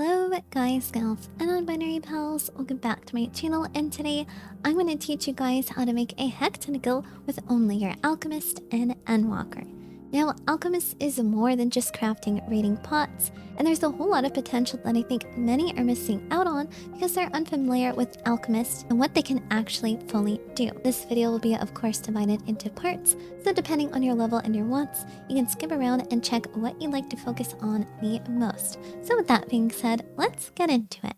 Hello guys, gals, and non-binary pals, welcome back to my channel, and today I'm going to teach you guys how to make a hectanicle with only your Alchemist and Endwalker. Now, Alchemist is more than just crafting raiding pots, and there's a whole lot of potential that I think many are missing out on because they're unfamiliar with Alchemist and what they can actually fully do. This video will be, of course, divided into parts, so depending on your level and your wants, you can skip around and check what you like to focus on the most. So with that being said, let's get into it.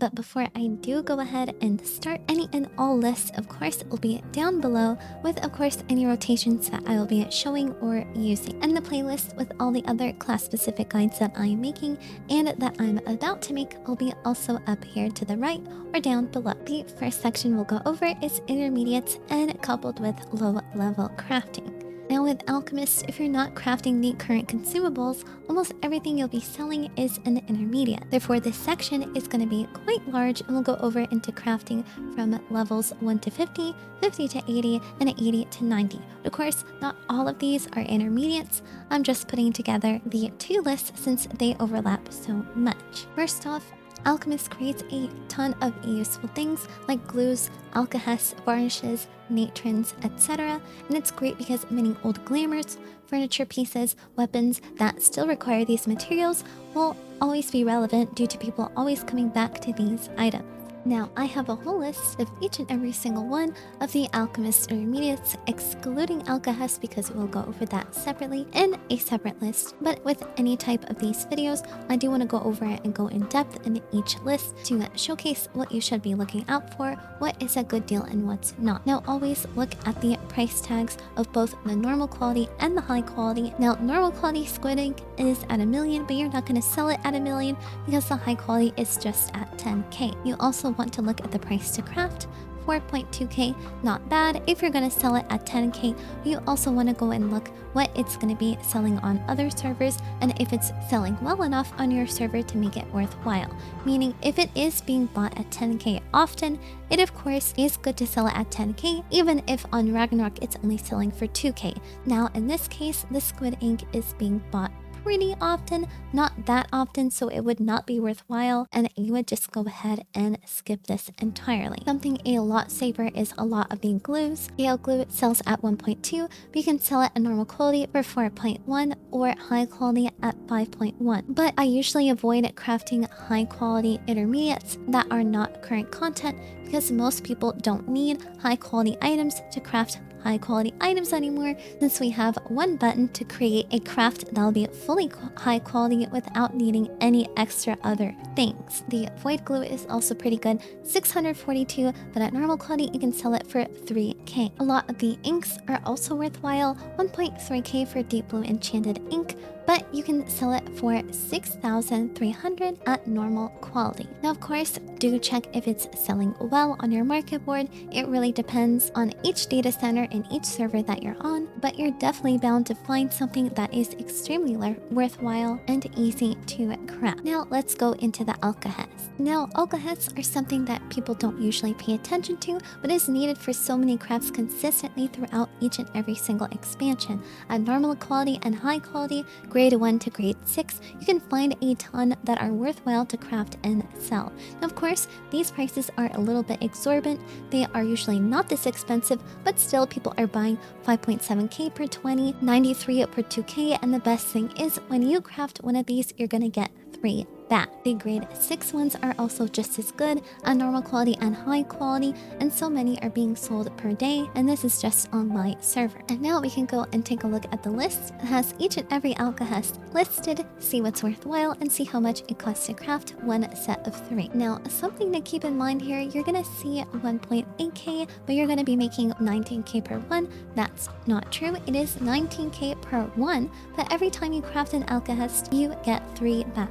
But before I do go ahead and start, any and all lists, of course, will be down below with, of course, any rotations that I will be showing or using. And the playlist with all the other class-specific guides that I am making and that I'm about to make will be also up here to the right or down below. The first section we'll go over is intermediates and coupled with low-level crafting. Now with Alchemist, if you're not crafting the current consumables, almost everything you'll be selling is an intermediate. Therefore, this section is going to be quite large and we'll go over into crafting from levels 1 to 50, 50 to 80, and 80 to 90. Of course, not all of these are intermediates. I'm just putting together the two lists since they overlap so much. First off, Alchemist creates a ton of useful things like glues, Alkahest, varnishes, matrons, etc. And it's great because many old glamours, furniture pieces, weapons that still require these materials will always be relevant due to people always coming back to these items. Now, I have a whole list of each and every single one of the Alchemist intermediates, excluding Alkahest because we'll go over that separately in a separate list. But with any type of these videos, I do want to go over it and go in depth in each list to showcase what you should be looking out for, what is a good deal and what's not. Now, always look at the price tags of both the normal quality and the high quality. Now, normal quality squid ink is at $1 million, but you're not going to sell it at $1 million because the high quality is just at 10K. You also want to look at the price to craft. 4.2K, not bad if you're going to sell it at 10K. You also want to go and look what it's going to be selling on other servers and if it's selling well enough on your server to make it worthwhile. Meaning, if it is being bought at 10K often, it of course is good to sell it at 10K, even if on Ragnarok it's only selling for 2K. Now, in this case, the squid ink is being bought pretty often, not that often, so it would not be worthwhile and you would just go ahead and skip this entirely. Something a lot safer is a lot of the glues. Gale glue sells at 1.2, but you can sell it at normal quality for 4.1 or high quality at 5.1. But I usually avoid crafting high quality intermediates that are not current content because most people don't need high quality items to craft high quality items anymore, since we have one button to create a craft that'll be fully high quality without needing any extra other things. The void glue is also pretty good, 642, but at normal quality you can sell it for 3K. A lot of the inks are also worthwhile, 1.3K for deep blue enchanted ink, but you can sell it for 6,300 at normal quality. Now, of course, do check if it's selling well on your market board. It really depends on each data center and each server that you're on, but you're definitely bound to find something that is extremely worthwhile and easy to craft. Now, let's go into the Alkahest. Now, Alkahests are something that people don't usually pay attention to, but is needed for so many crafts consistently throughout each and every single expansion. At normal quality and high quality, grade 1 to grade 6, you can find a ton that are worthwhile to craft and sell. Now, of course, these prices are a little bit exorbitant. They are usually not this expensive, but still people are buying 5.7K per 20, 93 per 2K, and the best thing is when you craft one of these, you're gonna get 3 back. The grade 6 ones are also just as good at normal quality and high quality, and so many are being sold per day, and this is just on my server. And now we can go and take a look at the list. It has each and every Alkahest listed, see what's worthwhile, and see how much it costs to craft one set of 3. Now, something to keep in mind here, you're gonna see 1.8K, but you're gonna be making 19K per one. That's not true. It is 19K per one, but every time you craft an Alkahest, you get 3 back.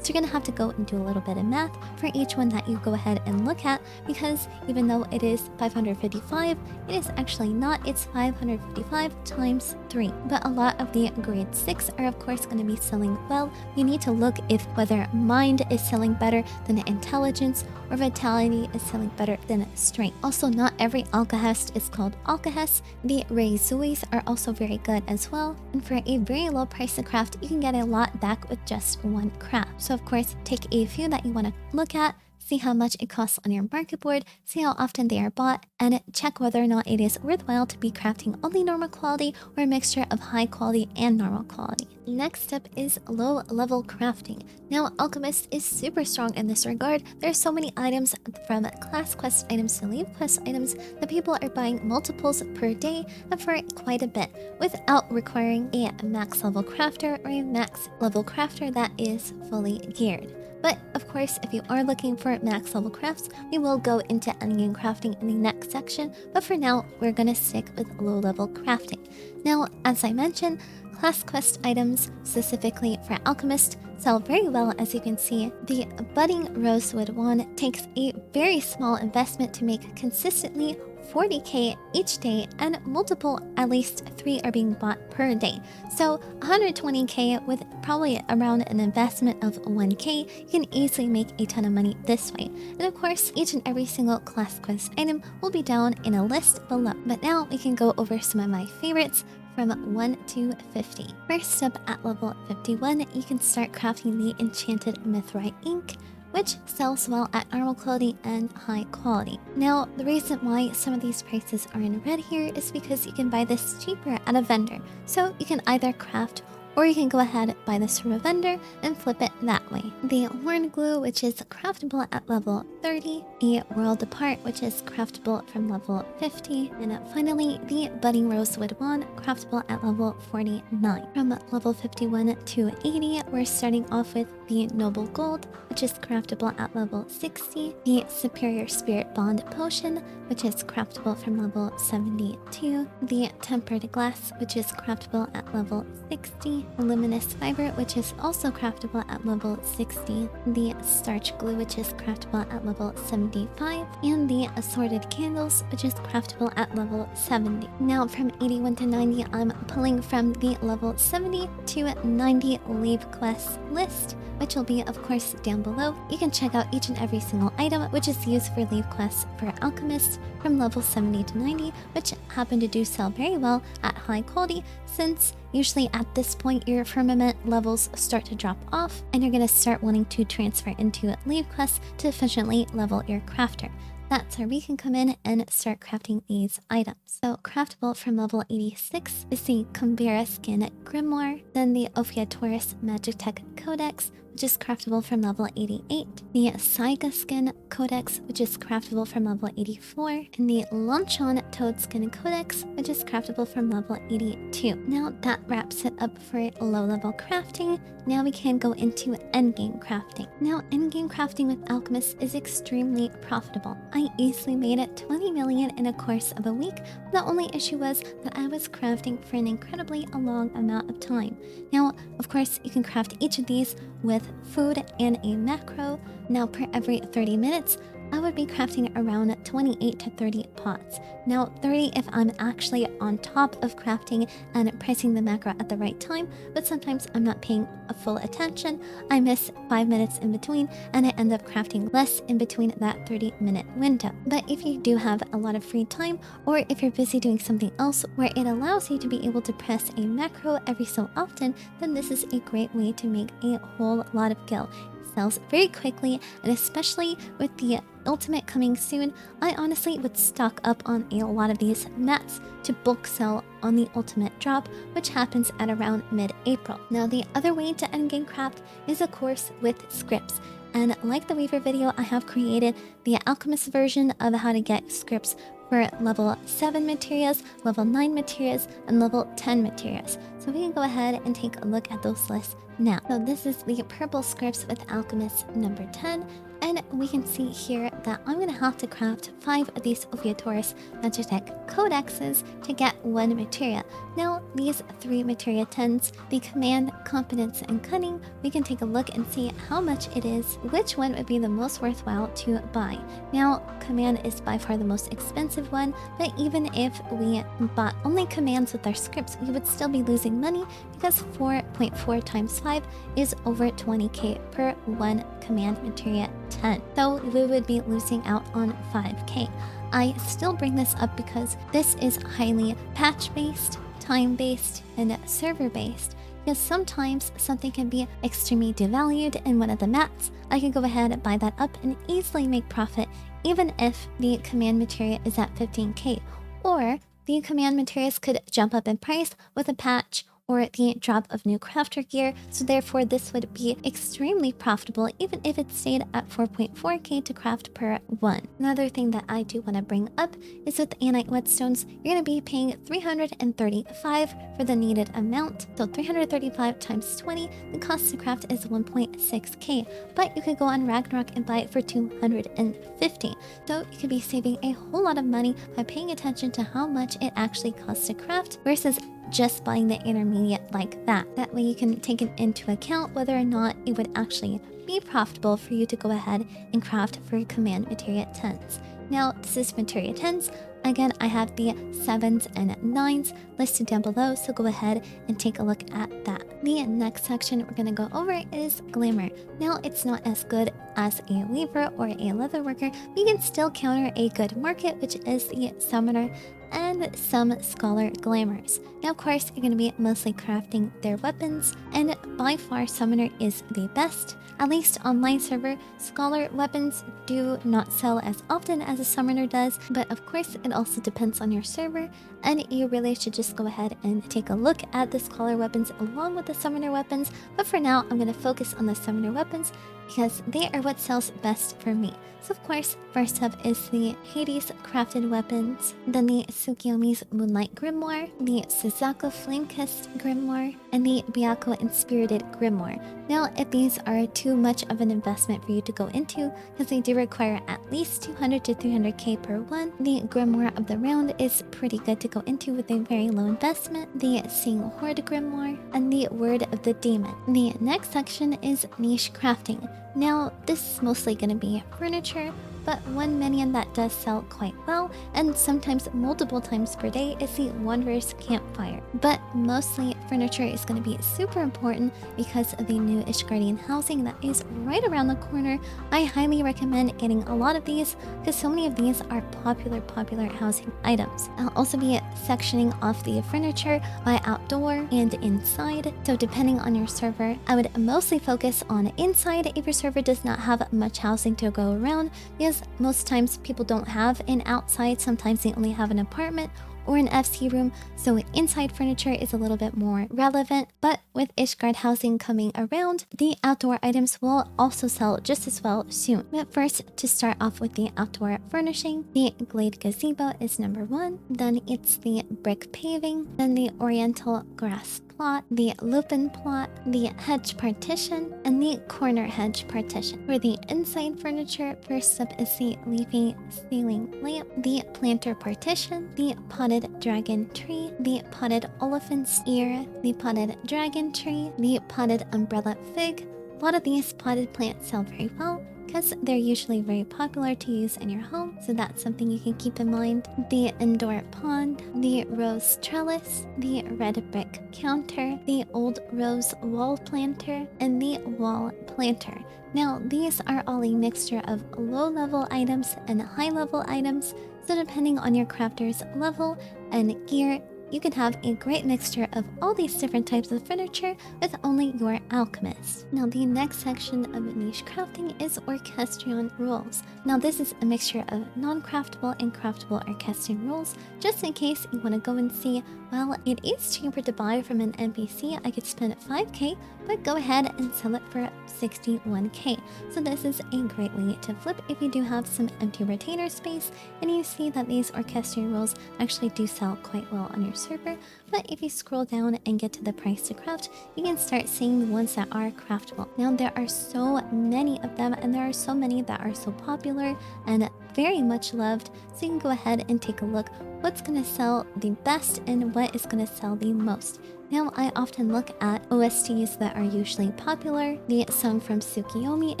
So you're gonna have to go and do a little bit of math for each one that you go ahead and look at, because even though it is 555, it is actually not. It's 555 times 3. But a lot of the grade 6 are of course going to be selling well. You need to look if whether mind is selling better than intelligence or vitality is selling better than strength. Also, not every Alkahest is called Alkahest. The Reizuis are also very good as well. And for a very low price to craft, you can get a lot back with just one craft. So of course, take a few that you want to look at, see how much it costs on your market board, see how often they are bought, and check whether or not it is worthwhile to be crafting only normal quality or a mixture of high quality and normal quality. Next up is low level crafting. Now, Alchemist is super strong in this regard. There are so many items, from class quest items to leave quest items, that people are buying multiples per day and for quite a bit without requiring a max level crafter or a max level crafter that is fully geared. But of course, if you are looking for max level crafts, we will go into endgame crafting in the next section, but for now, we're gonna stick with low level crafting. Now, as I mentioned, class quest items, specifically for Alchemist, sell very well. As you can see, the budding rosewood wand takes a very small investment to make consistently 40k each day, and multiple, at least 3 are being bought per day. So 120k with probably around an investment of 1k, you can easily make a ton of money this way. And of course, each and every single class quest item will be down in a list below. But now we can go over some of my favorites from 1 to 50. First up, at level 51, you can start crafting the enchanted mithrite ink, which sells well at normal quality and high quality. Now, the reason why some of these prices are in red here is because you can buy this cheaper at a vendor. So you can either craft, or you can go ahead and buy this from a vendor and flip it that way. The horn glue, which is craftable at level 30, a world apart, which is craftable from level 50, and finally the budding rosewood wand, craftable at level 49. From level 51 to 80, we're starting off with the noble gold, which is craftable at level 60, the superior spirit bond potion, which is craftable from level 72, the tempered glass, which is craftable at level 60, luminous fiber, which is also craftable at level 60, the starch glue, which is craftable at level 75, and the assorted candles, which is craftable at level 70. Now, from 81 to 90, I'm pulling from the level 70 to 90 leave quests list, which will be, of course, down below. You can check out each and every single item which is used for leave quests for Alchemist from level 70 to 90, which happen to do sell very well at high quality, since usually at this point your firmament levels start to drop off and you're going to start wanting to transfer into leave quests to efficiently level your crafter. That's where we can come in and start crafting these items. So craftable from level 86 is the Cumbera Skin Grimoire, then the Ophiatoris Magitech Codex, which is craftable from level 88, the Saiga Skin Codex, which is craftable from level 84, and the Lonchon Toad Skin Codex, which is craftable from level 82. Now that wraps it up for low level crafting. Now we can go into endgame crafting. Now, endgame crafting with Alchemist is extremely profitable. I easily made it 20 million in a course of a week. The only issue was that I was crafting for an incredibly long amount of time. Now, of course, you can craft each of these with food and a macro. Now, per every 30 minutes, I would be crafting around 28 to 30 pots. Now 30 if I'm actually on top of crafting and pressing the macro at the right time, but sometimes I'm not paying a full attention. I miss 5 minutes in between and I end up crafting less in between that 30-minute window. But if you do have a lot of free time, or if you're busy doing something else where it allows you to be able to press a macro every so often, then this is a great way to make a whole lot of gil. Sells very quickly, and especially with the ultimate coming soon, I honestly would stock up on a lot of these mats to bulk sell on the ultimate drop, which happens at around mid-April. Now, the other way to endgame craft is of course with Scrips. And like the Weaver video, I have created the Alchemist version of how to get Scrips for level 7 Materias, level 9 Materias, and level 10 Materias. So we can go ahead and take a look at those lists now. So this is the purple Scripts with Alchemist number 10. And we can see here that I'm going to have to craft 5 of these Ophiutorus Magitech Codexes to get 1 Materia. Now, these 3 Materia 10s, the Command, Competence, and Cunning, we can take a look and see how much it is, which one would be the most worthwhile to buy. Now, Command is by far the most expensive one, but even if we bought only commands with our scripts, we would still be losing money because 4.4 times 5 is over 20k per 1 Command Materia 10. So we would be losing out on 5k. I still bring this up because this is highly patch-based, time-based, and server-based. Because sometimes something can be extremely devalued in one of the mats. I can go ahead and buy that up and easily make profit even if the command materia is at 15k. Or the command materials could jump up in price with a patch or the drop of new crafter gear, so therefore this would be extremely profitable even if it stayed at 4.4k to craft per 1. Another thing that I do want to bring up is with Anite Whetstones, you're going to be paying 335 for the needed amount, so 335 times 20, the cost to craft is 1.6k, but you could go on Ragnarok and buy it for 250, so you could be saving a whole lot of money by paying attention to how much it actually costs to craft versus just buying the intermediate like that. That way you can take it into account whether or not it would actually be profitable for you to go ahead and craft for command materia 10s. Now, this is materia 10s. Again, I have the 7s and 9s listed down below, so go ahead and take a look at that. The next section we're going to go over is Glamour. Now, it's not as good as a weaver or a leather worker, but you can still counter a good market, which is the summoner and some scholar glamours. Now, of course, you're going to be mostly crafting their weapons, and by far summoner is the best. At least online server, scholar weapons do not sell as often as a summoner does, but of course it also depends on your server, and you really should just go ahead and take a look at the scholar weapons along with the summoner weapons. But for now, I'm going to focus on the summoner weapons because they are what sells best for me. So of course, first up is the Hades crafted weapons, then the Tsukiyomi's Moonlight Grimoire, the Suzaku Flamekist Grimoire, and the Byakko Inspirited Grimoire. Now, if these are too much of an investment for you to go into, because they do require at least 200 to 300k per one, the Grimoire of the Round is pretty good to go into with a very low investment, the Seeing Horde Grimoire, and the Word of the Demon. The next section is Niche Crafting. Now, this is mostly going to be furniture, but one minion that does sell quite well, and sometimes multiple times per day, is the Wanderer's Campfire. But mostly furniture is going to be super important because of the new Ishgardian housing that is right around the corner. I highly recommend getting a lot of these because so many of these are popular housing items. I'll also be sectioning off the furniture by outdoor and inside, so depending on your server, I would mostly focus on inside if your server does not have much housing to go around, because most times people don't have an outside, sometimes they only have an apartment or an FC room, so inside furniture is a little bit more relevant. But with Ishgard housing coming around, the outdoor items will also sell just as well soon. But first, to start off with the outdoor furnishing, the Glade Gazebo is number 1, then it's the brick paving, then the Oriental grass plot, the lupin plot, the hedge partition, and the corner hedge partition. For the inside furniture, first up is the leafy ceiling lamp, the planter partition, the potted dragon tree, the potted elephant's ear, the potted dragon tree, the potted umbrella fig. A lot of these potted plants sell very well because they're usually very popular to use in your home, so that's something you can keep in mind. The indoor pond, the rose trellis, the red brick counter, the old rose wall planter, and the wall planter. Now, these are all a mixture of low-level items and high-level items, so depending on your crafter's level and gear, you can have a great mixture of all these different types of furniture with only your Alchemist. Now, the next section of niche crafting is Orchestrion rules. Now, this is a mixture of non-craftable and craftable Orchestrion rules, just in case you want to go and see. Well, it is cheaper to buy from an NPC. I could spend 5k, but go ahead and sell it for 61k. So this is a great way to flip if you do have some empty retainer space and you see that these Orchestrion rules actually do sell quite well on your server, but if you scroll down and get to the price to craft, you can start seeing the ones that are craftable. Now there are so many of them, and there are so many that are so popular and very much loved, so you can go ahead and take a look what's going to sell the best and what is going to sell the most. Now, I often look at OSTs that are usually popular. The song from Tsukiyomi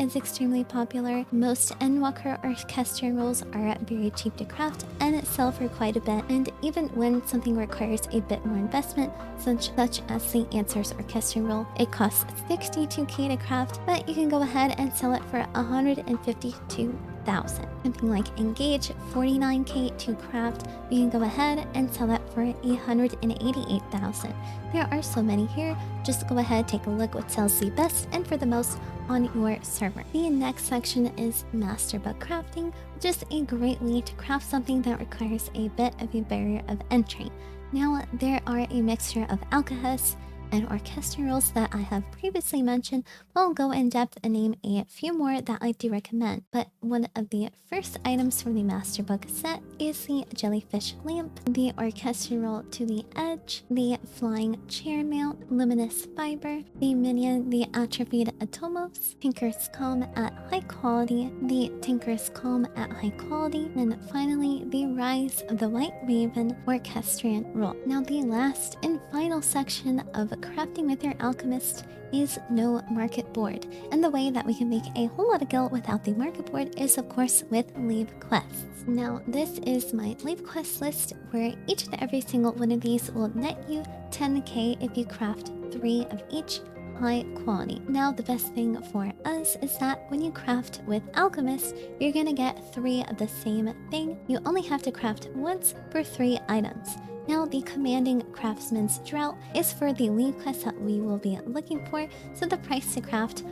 is extremely popular. Most Endwalker Orchestrion rolls are very cheap to craft and sell for quite a bit. And even when something requires a bit more investment, such as the Answers Orchestrion roll, it costs 62k to craft, but you can go ahead and sell it for 152,000. Something like Engage, 49k to craft, you can go ahead and sell that for 188,000. There are so many here, just go ahead, take a look what sells the best and for the most on your server. The next section is Masterbook Crafting, which is a great way to craft something that requires a bit of a barrier of entry. Now, there are a mixture of Alkahest and Orchestrion rolls that I have previously mentioned, but I'll go in depth and name a few more that I do recommend. But one of the first items from the Masterbook set is the Jellyfish Lamp, the Orchestrion roll To the Edge, the Flying Chair Mount, Luminous Fiber, the Minion, the Atrophied Atomos, Tinker's Calm at high quality, the Tinker's Calm at high quality, and finally the Rise of the White Raven Orchestrion roll. Now the last and final section of crafting with your Alchemist is no market board, and the way that we can make a whole lot of gil without the market board is of course with leave quests. Now this is my leave quest list, where each and every single one of these will net you 10k if you craft 3 of each high quality. Now the best thing for us is that when you craft with Alchemist, you're gonna get 3 of the same thing. You only have to craft once for 3 items. Now, the Commanding Craftsman's Drought is for the leave quest that we will be looking for, so the price to craft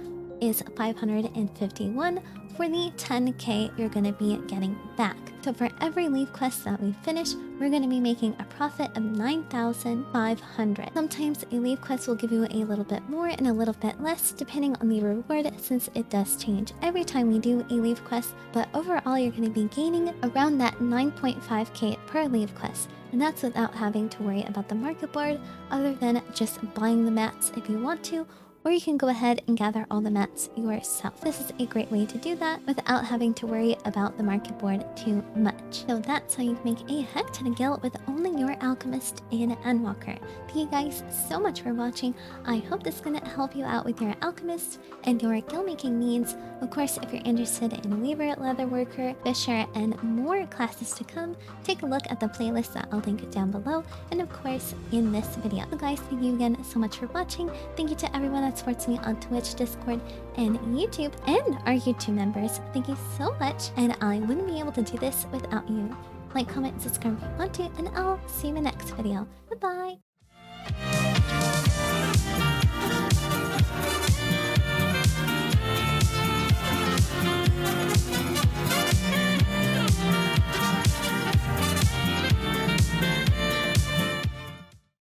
is 551 for the 10k you're going to be getting back. So for every leave quest that we finish, we're going to be making a profit of 9,500. Sometimes a leave quest will give you a little bit more and a little bit less depending on the reward, since it does change every time we do a leave quest, but overall you're going to be gaining around that 9.5k per leave quest. And that's without having to worry about the market board, other than just buying the mats if you want to, or you can go ahead and gather all the mats yourself. This is a great way to do that without having to worry about the market board too much. So that's how you can make a heck ton of gil with only your Alchemist in Endwalker. Thank you guys so much for watching. I hope this is going to help you out with your Alchemist and your gil making needs. Of course, if you're interested in Weaver, Leatherworker, Fisher, and more classes to come, take a look at the playlist that I'll link down below, and of course in this video. So guys, thank you again so much for watching. Thank you to everyone that supports me on Twitch, Discord, and YouTube, and our YouTube members. Thank you so much, and I wouldn't be able to do this without you. Like, comment, and subscribe if you want to, and I'll see you in the next video. Bye-bye!